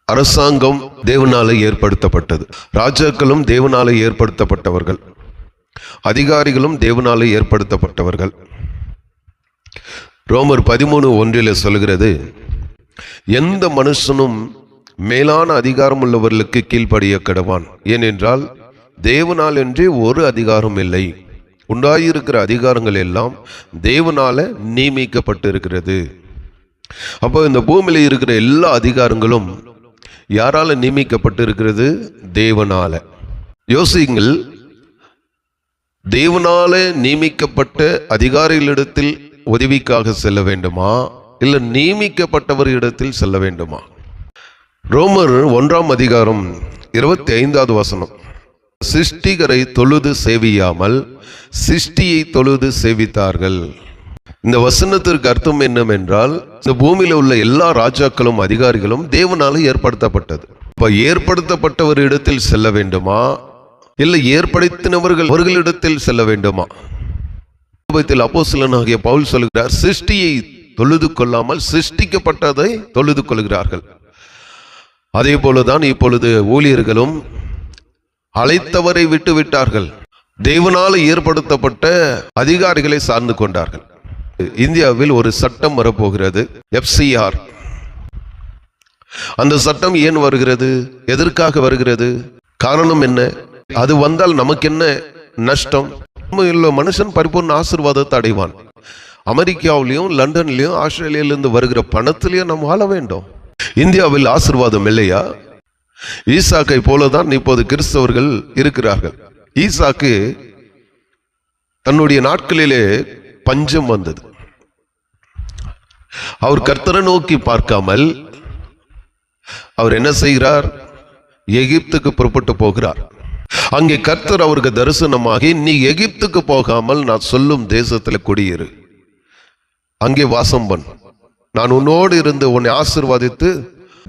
அரசாங்கம் தேவனாலே ஏற்படுத்தப்பட்டது. ராஜாக்களும் தேவனாலே ஏற்படுத்தப்பட்டவர்கள், அதிகாரிகளும் தேவனாலே ஏற்படுத்தப்பட்டவர்கள். ரோமர் 13:1 சொல்கிறது, எந்த மனுஷனும் மேலான அதிகாரம் உள்ளவர்களுக்கு கீழ்ப்படிய கடவான், ஏனென்றால் தேவனால் என்றே ஒரு அதிகாரம் இல்லை. உண்டாயிருக்கிற அதிகாரங்கள் எல்லாம் தேவனால நியமிக்கப்பட்டு இருக்கிறது. அப்போ இந்த பூமியில இருக்கிற எல்லா அதிகாரங்களும் யாரால நியமிக்கப்பட்டு இருக்கிறது? தேவனால. யோசிங்கள், தேவனால நியமிக்கப்பட்ட அதிகாரிகளிடத்தில் உதவிக்காக செல்ல வேண்டுமா, இல்லை நியமிக்கப்பட்டவர் இடத்தில் செல்ல வேண்டுமா? ரோமர் 1:25 சிருஷ்டிகரை தொழுது சேவியாமல் சிருஷ்டியை தொழுது சேவித்தார்கள். இந்த வசனத்திற்கு அர்த்தம் என்னவென்றால், இந்த பூமியில உள்ள எல்லா ராஜாக்களும் அதிகாரிகளும் தேவனால ஏற்படுத்தப்பட்டது. இப்ப ஏற்படுத்தப்பட்டவர் இடத்தில் செல்ல வேண்டுமா, இல்லை ஏற்படுத்தினவர்கள் அவர்களிடத்தில் செல்ல வேண்டுமா? அப்போஸ்தலனாகிய பவுல் சொல்கிறார், சிருஷ்டியை தொழுது கொள்ளாமல் சிருஷ்டிக்கப்பட்டதை தொழுது கொள்கிறார்கள். அதே போலதான் இப்பொழுது ஊழியர்களும் அழைத்தவரை விட்டு விட்டார்கள், தேவனால் ஏற்படுத்தப்பட்ட அதிகாரிகளை சார்ந்து கொண்டார்கள். இந்தியாவில் ஒரு சட்டம் வரப்போகிறது, FCR. அந்த சட்டம் ஏன் வருகிறது, எதற்காக வருகிறது, காரணம் என்ன? அது வந்தால் நமக்கு என்ன நஷ்டம்? மனுஷன் பரிபூர்ண ஆசீர்வாதத்தை அடைவான். அமெரிக்காவிலையும் லண்டன்லையும் ஆஸ்திரேலியாவிலிருந்து வருகிற பணத்திலையும் நாம் வாழ வேண்டும். இந்தியாவில் ஆசீர்வாதம் இல்லையா? ஈசாக்கை போலதான் இப்போது கிறிஸ்தவர்கள் இருக்கிறார்கள். ஈசாக்கு தன்னுடைய நாட்களிலே பஞ்சம் வந்தது. அவர் கர்த்தரை நோக்கி பார்க்காமல் அவர் என்ன செய்கிறார்? எகிப்துக்கு புறப்பட்டு போகிறார். அங்கே கர்த்தர் அவருக்கு தரிசனமாகி, நீ எகிப்துக்கு போகாமல் நான் சொல்லும் தேசத்துல குடியிரு, அங்கே வாசம் பண், நான் உன்னோடு இருந்து உன்னை ஆசீர்வாதித்து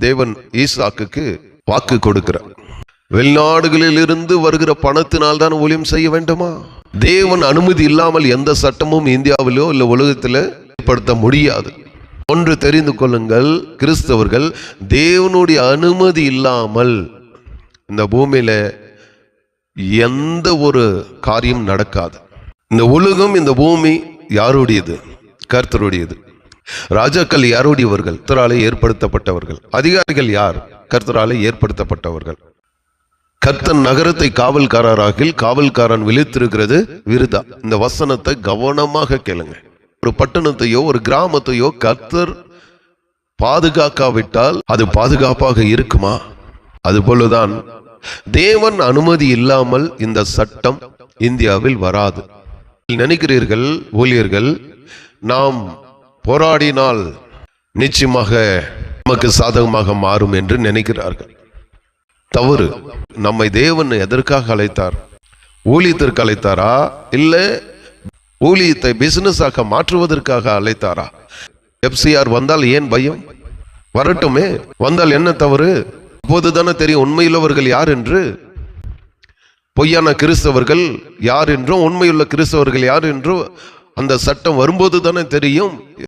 தேவன் ஈசாக்குக்கு வாக்கு கொடுக்கிறார். வெளிநாடுகளில் இருந்து வருகிற பணத்தினால் தான் ஊழியம் செய்ய வேண்டுமா? தேவன் அனுமதி இல்லாமல் எந்த சட்டமும் இந்தியாவிலோ இல்ல உலகத்தில் ஏற்படுத்த முடியாது. ஒன்று தெரிந்து கொள்ளுங்கள், கிறிஸ்தவர்கள் தேவனுடைய அனுமதி இல்லாமல் இந்த பூமியில எந்த ஒரு காரியம் நடக்காது. இந்த உலகம், இந்த பூமி யாருடையது? கர்த்தருடையது. ராஜாக்கள் யாருடையவர்கள்? கர்த்தராலே ஏற்படுத்தப்பட்டவர்கள். அதிகாரிகள் யார்? கர்த்தராலே ஏற்படுத்தப்பட்டவர்கள். கர்த்தன் நகரத்தை காவல்காரராகில் காவல்காரன் விழித்திருக்கிறது விருதா. இந்த வசனத்தை கவனமாக கேளுங்க. ஒரு பட்டணத்தையோ ஒரு கிராமத்தையோ கர்த்தர் பாதுகாக்காவிட்டால் அது பாதுகாப்பாக இருக்குமா? அதுபோலதான் தேவன் அனுமதி இல்லாமல் இந்த சட்டம் இந்தியாவில் வராது. நினைக்கிறீர்கள் ஊழியர்கள், நாம் போராடினால் நிச்சயமாக நமக்கு சாதகமாக மாறும் என்று நினைக்கிறார்கள். தவறு. நம்மை தேவன் எதற்காக அழைத்தார்? ஊழியத்திற்கு அழைத்தாரா, இல்லை ஊழியத்தை பிசினஸாக மாற்றுவதற்காக அழைத்தாரா? FCR வந்தால் ஏன் பயம்? வரட்டுமே, வந்தால் என்ன தவறு? அப்போதுதானே தெரியும் உண்மையுள்ளவர்கள் யார் என்று, பொய்யான கிறிஸ்தவர்கள் யார் என்றும் உண்மையுள்ள கிறிஸ்தவர்கள் யார் என்றும் அந்த சட்டம் வரும்போது தானே தெரியும்.